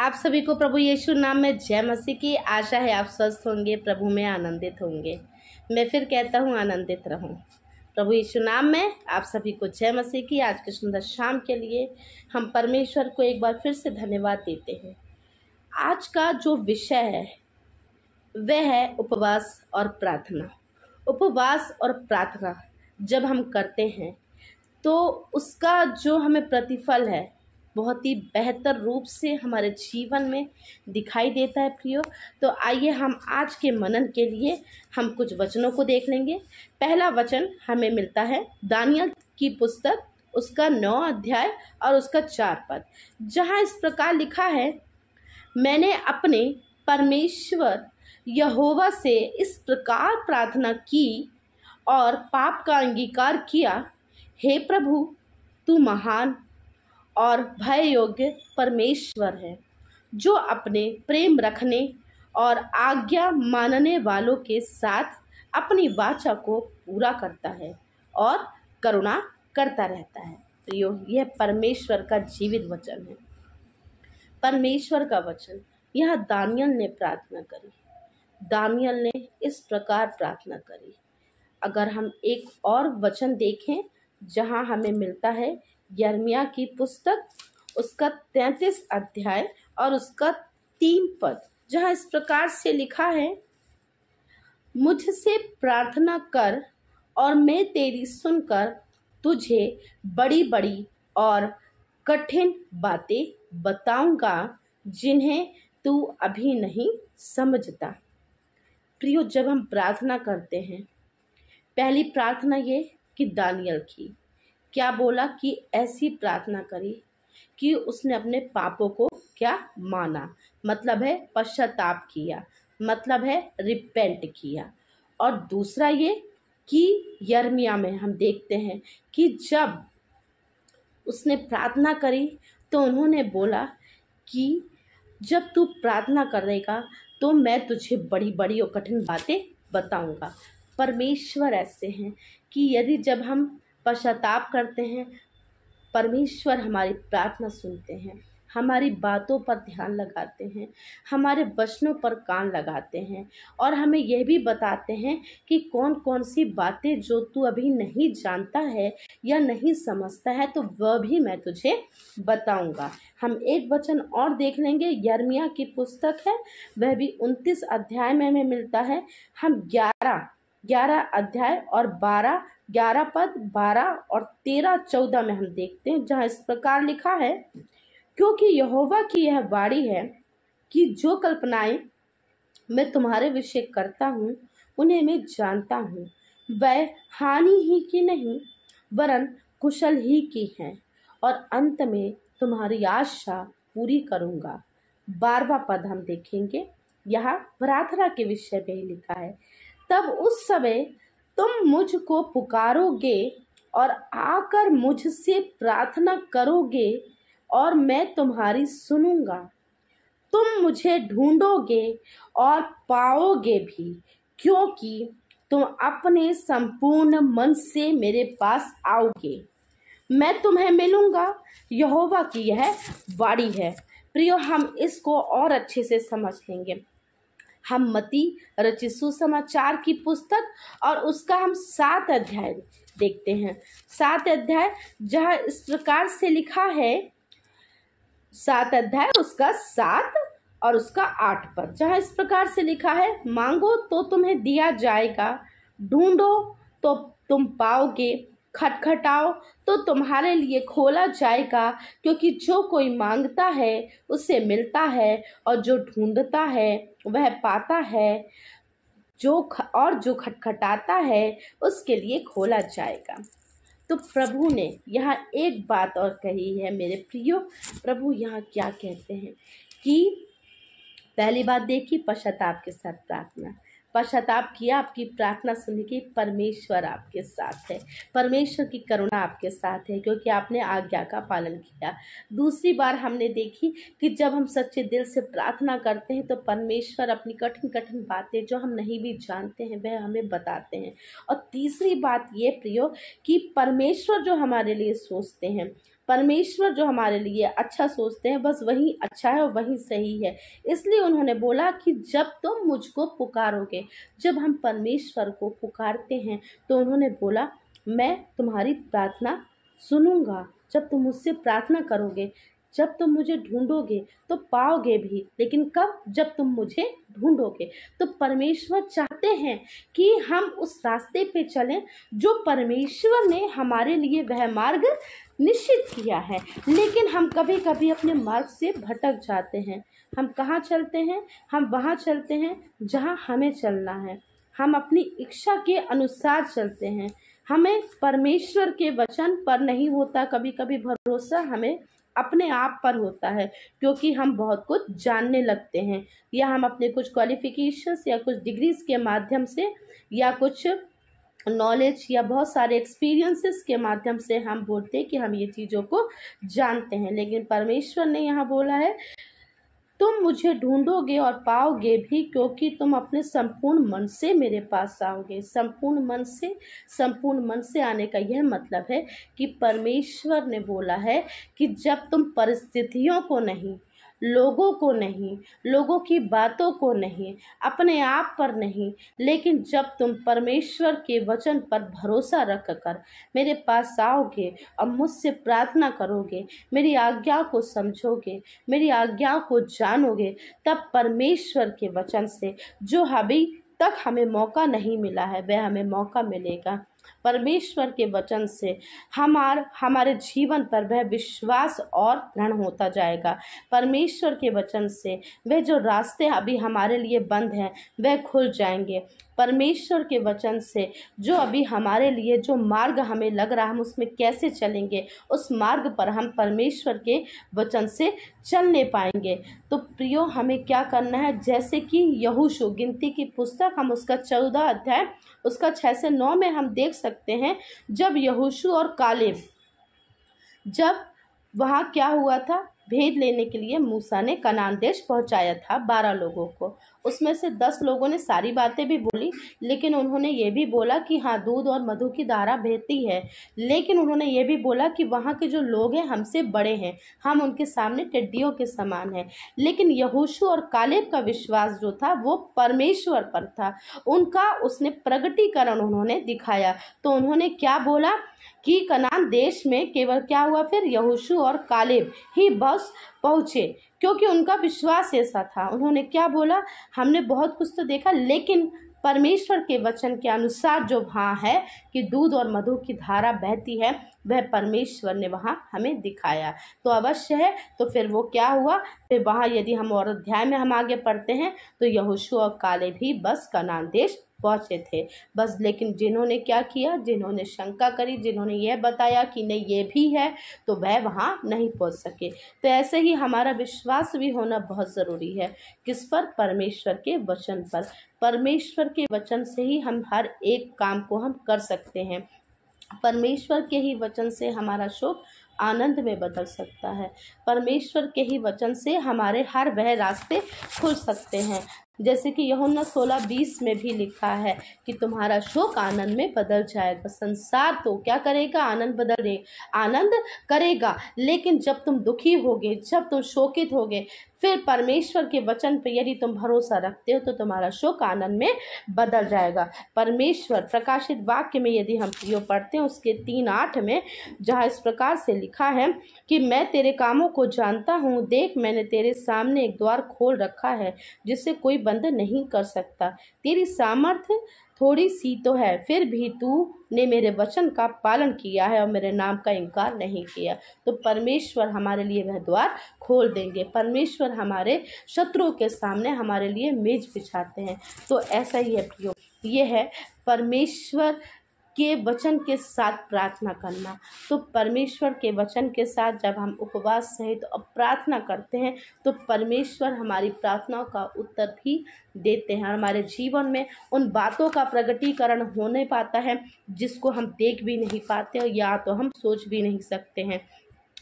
आप सभी को प्रभु यीशु नाम में जय मसीह की। आशा है आप स्वस्थ होंगे, प्रभु में आनंदित होंगे। मैं फिर कहता हूँ आनंदित रहूँ। प्रभु यीशु नाम में आप सभी को जय मसीह की। आज के सुंदर शाम के लिए हम परमेश्वर को एक बार फिर से धन्यवाद देते हैं। आज का जो विषय है वह है उपवास और प्रार्थना। उपवास और प्रार्थना जब हम करते हैं तो उसका जो हमें प्रतिफल है बहुत ही बेहतर रूप से हमारे जीवन में दिखाई देता है प्रियो। तो आइए हम आज के मनन के लिए हम कुछ वचनों को देख लेंगे। पहला वचन हमें मिलता है दानियल की पुस्तक, उसका 9 अध्याय और उसका 4 पद, जहाँ इस प्रकार लिखा है, मैंने अपने परमेश्वर यहोवा से इस प्रकार प्रार्थना की और पाप का अंगीकार किया, हे प्रभु, तू महान और भय योग्य परमेश्वर है, जो अपने प्रेम रखने और आज्ञा मानने वालों के साथ अपनी वाचा को पूरा करता है और करुणा करता रहता है। प्रियो, यह परमेश्वर का जीवित वचन है, परमेश्वर का वचन। यह दानियल ने प्रार्थना करी, दानियल ने इस प्रकार प्रार्थना करी। अगर हम एक और वचन देखें जहां हमें मिलता है यिर्मयाह की पुस्तक, उसका 33 अध्याय और उसका 3 पद, जहां इस प्रकार से लिखा है, मुझसे प्रार्थना कर और मैं तेरी सुनकर तुझे बड़ी बड़ी और कठिन बातें बताऊंगा जिन्हें तू अभी नहीं समझता। प्रियो, जब हम प्रार्थना करते हैं, पहली प्रार्थना ये कि दानियल की क्या बोला कि ऐसी प्रार्थना करी कि उसने अपने पापों को क्या माना, मतलब है पश्चाताप किया, मतलब है रिपेंट किया। और दूसरा ये कि यिर्मयाह में हम देखते हैं कि जब उसने प्रार्थना करी तो उन्होंने बोला कि जब तू प्रार्थना करेगा तो मैं तुझे बड़ी बड़ी और कठिन बातें बताऊंगा। परमेश्वर ऐसे हैं कि यदि जब हम पश्चाताप करते हैं, परमेश्वर हमारी प्रार्थना सुनते हैं, हमारी बातों पर ध्यान लगाते हैं, हमारे वचनों पर कान लगाते हैं और हमें यह भी बताते हैं कि कौन कौन सी बातें जो तू अभी नहीं जानता है या नहीं समझता है तो वह भी मैं तुझे बताऊंगा। हम एक वचन और देख लेंगे, यिर्मयाह की पुस्तक है, वह भी 29 अध्याय में हमें मिलता है। हम 11 अध्याय और 11 पद, 12 और 13, 14 में हम देखते हैं, जहाँ इस प्रकार लिखा है, क्योंकि यहोवा की यह वाणी है कि जो कल्पनाएं मैं तुम्हारे विषय करता हूँ उन्हें मैं जानता हूँ, वह हानि ही की नहीं वरन कुशल ही की है, और अंत में तुम्हारी आशा पूरी करूँगा। 12वां पद हम देखेंगे, यहाँ प्रार्थना के विषय में ही लिखा है, तब उस समय तुम मुझको पुकारोगे और आकर मुझसे प्रार्थना करोगे और मैं तुम्हारी सुनूंगा। तुम मुझे ढूंढोगे और पाओगे भी, क्योंकि तुम अपने संपूर्ण मन से मेरे पास आओगे, मैं तुम्हें मिलूंगा। यहोवा की यह वाणी है। प्रियो, हम इसको और अच्छे से समझ लेंगे। हम मत्ती रचित सुसमाचार की पुस्तक और उसका हम 7 अध्याय देखते हैं। 7 अध्याय जहाँ इस प्रकार से लिखा है, 7 अध्याय उसका 7 और उसका 8 पद, जहाँ इस प्रकार से लिखा है, मांगो तो तुम्हें दिया जाएगा, ढूंढो तो तुम पाओगे, खटखटाओ तो तुम्हारे लिए खोला जाएगा, क्योंकि जो कोई मांगता है उसे मिलता है और जो ढूंढता है वह पाता है, जो खटखटाता है उसके लिए खोला जाएगा। तो प्रभु ने यहाँ एक बात और कही है मेरे प्रियो। प्रभु यहाँ क्या कहते हैं कि पहली बात देखी, पश्चाताप के साथ प्रार्थना, पश्चाताप किया, आपकी प्रार्थना सुनी कि परमेश्वर आपके साथ है, परमेश्वर की करुणा आपके साथ है क्योंकि आपने आज्ञा का पालन किया। दूसरी बार हमने देखी कि जब हम सच्चे दिल से प्रार्थना करते हैं तो परमेश्वर अपनी कठिन कठिन बातें जो हम नहीं भी जानते हैं वह हमें बताते हैं। और तीसरी बात ये प्रियो कि परमेश्वर जो हमारे लिए सोचते हैं परमेश्वर जो हमारे लिए अच्छा सोचते हैं बस वही अच्छा है और वही सही है। इसलिए उन्होंने बोला कि जब तुम मुझको पुकारोगे, जब हम परमेश्वर को पुकारते हैं तो उन्होंने बोला मैं तुम्हारी प्रार्थना सुनूंगा। जब तुम मुझसे प्रार्थना करोगे, जब तुम मुझे ढूंढोगे तो पाओगे भी, लेकिन कब? जब तुम मुझे ढूंढोगे। तो परमेश्वर चाहते हैं कि हम उस रास्ते पे चलें जो परमेश्वर ने हमारे लिए वह मार्ग निश्चित किया है। लेकिन हम कभी कभी अपने मार्ग से भटक जाते हैं। हम कहाँ चलते हैं? हम वहाँ चलते हैं जहाँ हमें चलना है। हम अपनी इच्छा के अनुसार चलते हैं। हमें परमेश्वर के वचन पर नहीं होता कभी कभी भरोसा, हमें अपने आप पर होता है, क्योंकि हम बहुत कुछ जानने लगते हैं, या हम अपने कुछ क्वालिफिकेशंस या कुछ डिग्रीज के माध्यम से या कुछ नॉलेज या बहुत सारे एक्सपीरियंसेस के माध्यम से हम बोलते हैं कि हम ये चीज़ों को जानते हैं। लेकिन परमेश्वर ने यहाँ बोला है तुम मुझे ढूंढोगे और पाओगे भी, क्योंकि तुम अपने संपूर्ण मन से मेरे पास आओगे। संपूर्ण मन से आने का यह मतलब है कि परमेश्वर ने बोला है कि जब तुम परिस्थितियों को नहीं, लोगों को नहीं, लोगों की बातों को नहीं, अपने आप पर नहीं, लेकिन जब तुम परमेश्वर के वचन पर भरोसा रख कर मेरे पास आओगे और मुझसे प्रार्थना करोगे, मेरी आज्ञा को समझोगे, मेरी आज्ञा को जानोगे, तब परमेश्वर के वचन से जो अभी तक हमें मौका नहीं मिला है वह हमें मौका मिलेगा। परमेश्वर के वचन से हमारे जीवन पर वह विश्वास और दृढ़ होता जाएगा। परमेश्वर के वचन से वह जो रास्ते अभी हमारे लिए बंद हैं वह खुल जाएंगे। परमेश्वर के वचन से जो अभी हमारे लिए जो मार्ग हमें लग रहा है हम उसमें कैसे चलेंगे, उस मार्ग पर हम परमेश्वर के वचन से चलने पाएंगे। तो प्रियो, हमें क्या करना है? जैसे कि यहोशू गिनती की पुस्तक हम उसका 14 अध्याय उसका 6 से 9 में हम देख सकते हैं, जब यहोशू और कालेब, जब वहाँ क्या हुआ था, भेद लेने के लिए मूसा ने कनान देश पहुंचाया था 12 लोगों को। उसमें से 10 लोगों ने सारी बातें भी बोली, लेकिन उन्होंने ये भी बोला कि हाँ, दूध और मधु की धारा बहती है। लेकिन उन्होंने ये भी बोला कि वहाँ के जो लोग हैं हमसे बड़े हैं, हम उनके सामने टिड्डियों के समान हैं। लेकिन यहोशू और कालेब का विश्वास जो था वो परमेश्वर पर था। उनका उसने प्रगटीकरण उन्होंने दिखाया। तो उन्होंने क्या बोला कि कनान देश में केवल क्या हुआ, फिर यहोशू और कालेब ही बस पहुँचे, क्योंकि उनका विश्वास ऐसा था। उन्होंने क्या बोला, हमने बहुत कुछ तो देखा, लेकिन परमेश्वर के वचन के अनुसार जो वहाँ है कि दूध और मधु की धारा बहती है, वह परमेश्वर ने वहाँ हमें दिखाया। तो अवश्य है। तो फिर वो क्या हुआ, फिर वहाँ यदि हम और अध्याय में हम आगे पढ़ते हैं तो यहोशू और कालेब भी बस कनान देश पहुँचे थे बस। लेकिन जिन्होंने क्या किया, जिन्होंने शंका करी, जिन्होंने यह बताया कि नहीं ये भी है, तो वह वहाँ नहीं पहुँच सके। तो ऐसे ही हमारा विश्वास भी होना बहुत ज़रूरी है। किस पर? परमेश्वर के वचन पर। परमेश्वर के वचन से ही हम हर एक काम को हम कर सकते हैं। परमेश्वर के ही वचन से हमारा शोक आनंद में बदल सकता है। परमेश्वर के ही वचन से हमारे हर वह रास्ते खुल सकते हैं। जैसे कि यूहन्ना 16:20 में भी लिखा है कि तुम्हारा शोक आनंद में बदल जाएगा। संसार तो क्या करेगा? आनंद करेगा। लेकिन जब तुम दुखी होगे, जब तुम शोकित होगे, फिर परमेश्वर के वचन पर यदि तुम भरोसा रखते हो तो तुम्हारा शोक आनंद में बदल जाएगा। परमेश्वर प्रकाशित वाक्य में यदि हम पढ़ते हैं उसके 3:8 में, जहाँ इस प्रकार से लिखा है कि मैं तेरे कामों को जानता हूँ, देख मैंने तेरे सामने एक द्वार खोल रखा है जिसे कोई बंद नहीं कर सकता। तेरी सामर्थ्य थोड़ी सी तो है, फिर भी तूने मेरे वचन का पालन किया है और मेरे नाम का इनकार नहीं किया। तो परमेश्वर हमारे लिए वह द्वार खोल देंगे। परमेश्वर हमारे शत्रुओं के सामने हमारे लिए मेज बिछाते हैं। तो ऐसा ही है प्रियो, ये है परमेश्वर के वचन के साथ प्रार्थना करना। तो परमेश्वर के वचन के साथ जब हम उपवास सहित प्रार्थना करते हैं तो परमेश्वर हमारी प्रार्थनाओं का उत्तर भी देते हैं। हमारे जीवन में उन बातों का प्रगटीकरण होने पाता है जिसको हम देख भी नहीं पाते और या तो हम सोच भी नहीं सकते हैं।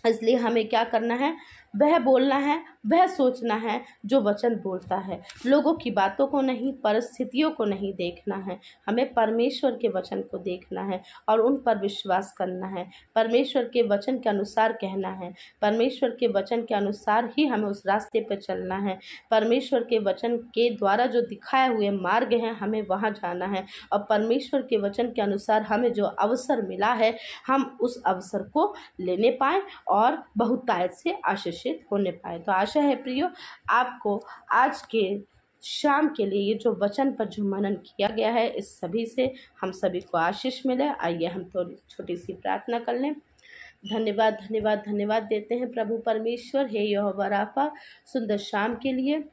इसलिए हमें क्या करना है? वह बोलना है, वह सोचना है जो वचन बोलता है। लोगों की बातों को नहीं, परिस्थितियों को नहीं देखना है, हमें परमेश्वर के वचन को देखना है और उन पर विश्वास करना है। परमेश्वर के वचन के अनुसार कहना है, परमेश्वर के वचन के अनुसार ही हमें उस रास्ते पर चलना है। परमेश्वर के वचन के द्वारा जो दिखाए हुए मार्ग हैं, हमें वहाँ जाना है और परमेश्वर के वचन के अनुसार हमें जो अवसर मिला है, हम उस अवसर को लेने पाएँ और बहुतायत से आशीषित होने पाए। तो आशा है प्रियो, आपको आज के शाम के लिए ये जो वचन पर जो मनन किया गया है, इस सभी से हम सभी को आशीष मिले। आइए हम थोड़ी छोटी सी प्रार्थना कर लें। धन्यवाद धन्यवाद धन्यवाद देते हैं प्रभु परमेश्वर, हे यहोवा राफा, सुंदर शाम के लिए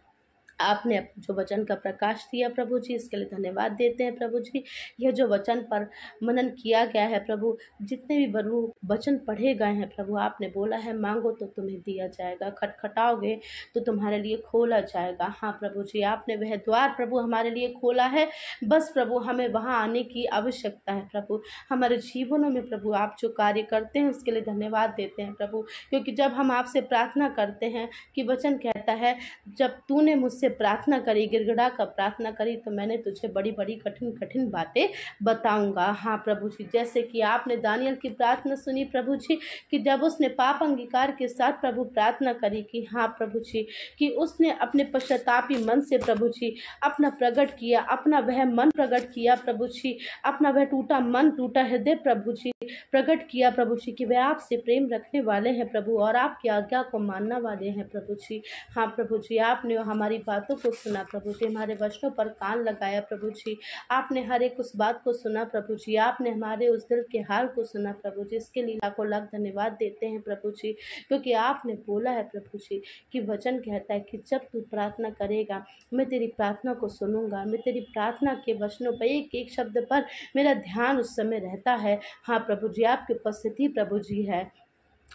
आपने जो वचन का प्रकाश दिया प्रभु जी, इसके लिए धन्यवाद देते हैं प्रभु जी। यह जो वचन पर मनन किया गया है प्रभु, जितने भी प्रभु वचन पढ़े गए हैं प्रभु, आपने बोला है मांगो तो तुम्हें दिया जाएगा, खटखटाओगे तो तुम्हारे लिए खोला जाएगा। हाँ प्रभु जी, आपने वह द्वार प्रभु हमारे लिए खोला है। बस प्रभु हमें वहाँ आने की आवश्यकता है प्रभु। हमारे जीवनों में प्रभु आप जो कार्य करते हैं उसके लिए धन्यवाद देते हैं प्रभु, क्योंकि जब हम आपसे प्रार्थना करते हैं कि वचन कहता है, जब तूने मुझसे प्रार्थना करी, गिड़गिड़ा कर प्रार्थना करी, तो मैंने तुझे बड़ी बड़ी कठिन कठिन बातें बताऊंगा। हाँ प्रभु जी, जैसे कि आपने दानियल की प्रार्थना सुनी प्रभु जी, कि जब उसने पाप अंगीकार के साथ प्रभु प्रार्थना करी, कि हाँ प्रभु जी, कि उसने अपने पश्चातापी मन से प्रभु जी अपना प्रकट किया, अपना वह मन प्रकट किया प्रभु जी, अपना वह टूटा मन, टूटा हृदय प्रभु जी प्रकट किया प्रभु जी, कि वह आपसे प्रेम रखने वाले हैं प्रभु और आपकी आज्ञा को मानने वाले हैं प्रभु जी। हाँ प्रभु जी, आपने हमारी बातों को सुना प्रभु जी, हमारे वचनों पर कान लगाया प्रभु जी, आपने हर एक उस बात को सुना प्रभु जी, आपने हमारे उस दिल के हाल को सुना प्रभु जी। इसके लिए लाखों लाख धन्यवाद देते हैं प्रभु जी, क्योंकि आपने बोला है प्रभु जी कि वचन कहता है कि जब तू प्रार्थना करेगा मैं तेरी प्रार्थना को सुनूंगा, मैं तेरी प्रार्थना के वचनों पर एक एक शब्द पर मेरा ध्यान उस समय रहता है। हाँ प्रभु जी, आपकी उपस्थिति प्रभु जी है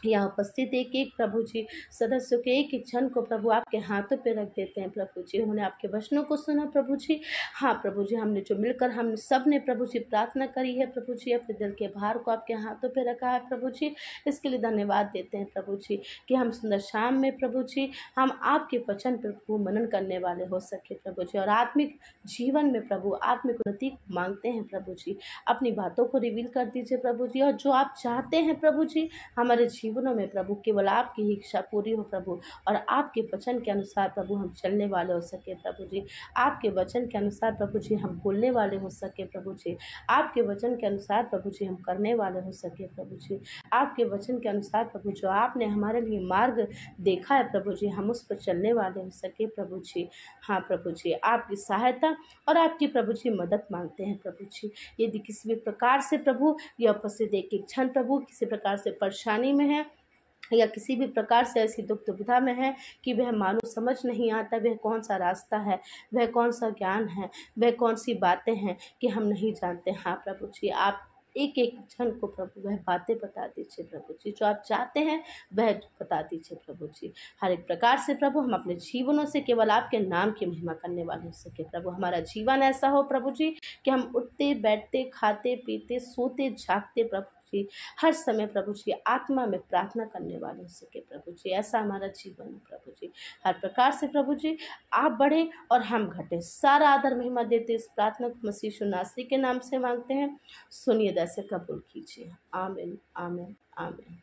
यहाँ उपस्थित एक एक प्रभु जी सदस्यों के एक एक क्षण को प्रभु आपके हाथों पे रख देते हैं प्रभु जी। उन्होंने आपके वचनों को सुना प्रभु जी। हाँ प्रभु जी, हमने जो मिलकर हम सब ने प्रभु जी प्रार्थना करी है प्रभु जी, अपने दिल के भार को आपके हाथों पे रखा है प्रभु जी। इसके लिए धन्यवाद देते हैं प्रभु जी कि हम सुंदर शाम में प्रभु जी हम आपके वचन पर प्रभु मनन करने वाले हो सके प्रभु जी, और आत्मिक जीवन में प्रभु आत्मिक उन्नति मांगते हैं प्रभु जी। अपनी बातों को रिवील कर दीजिए प्रभु जी, और जो आप चाहते हैं प्रभु जी हमारे जीवनों में प्रभु, केवल आपकी ही इच्छा पूरी हो प्रभु, और आपके वचन के अनुसार प्रभु हम चलने वाले हो सके प्रभु जी। आपके वचन के अनुसार प्रभु जी हम बोलने वाले हो सके प्रभु जी। आपके वचन के अनुसार प्रभु जी हम करने वाले हो सके प्रभु जी। आपके वचन के अनुसार प्रभु जो आपने हमारे लिए मार्ग देखा है प्रभु जी, हम उस पर चलने वाले हो सके प्रभु जी। हाँ प्रभु जी, आपकी सहायता और आपकी प्रभु जी मदद मांगते हैं प्रभु जी। यदि किसी भी प्रकार से प्रभु यह उपस्थित एक एक क्षण प्रभु किसी प्रकार से परेशानी में है या किसी भी प्रकार से ऐसी दुख दुविधा में है कि वह मानो समझ नहीं आता वह कौन सा रास्ता है, वह कौन सा ज्ञान है, वह कौन सी बातें हैं कि हम नहीं जानते। हाँ प्रभु जी, आप एक एक क्षण को प्रभु वह बातें बता दीजिए प्रभु जी, जो आप चाहते हैं वह बता दीजिए प्रभु जी। हर एक प्रकार से प्रभु हम अपने जीवनों से केवल आपके नाम की महिमा करने वाले हो सके प्रभु। हमारा जीवन ऐसा हो प्रभु जी कि हम उठते बैठते खाते पीते सोते जागते प्रभु जी हर समय प्रभु जी आत्मा में प्रार्थना करने वाले हो सके प्रभु जी। ऐसा हमारा जीवन है प्रभु जी। हर प्रकार से प्रभु जी आप बढ़े और हम घटे। सारा आदर महिमा देते इस प्रार्थना को मसीह यीशु नासरी के नाम से मांगते हैं, सुनिए, दैसे कबूल कीजिए। आमीन आमीन आमीन।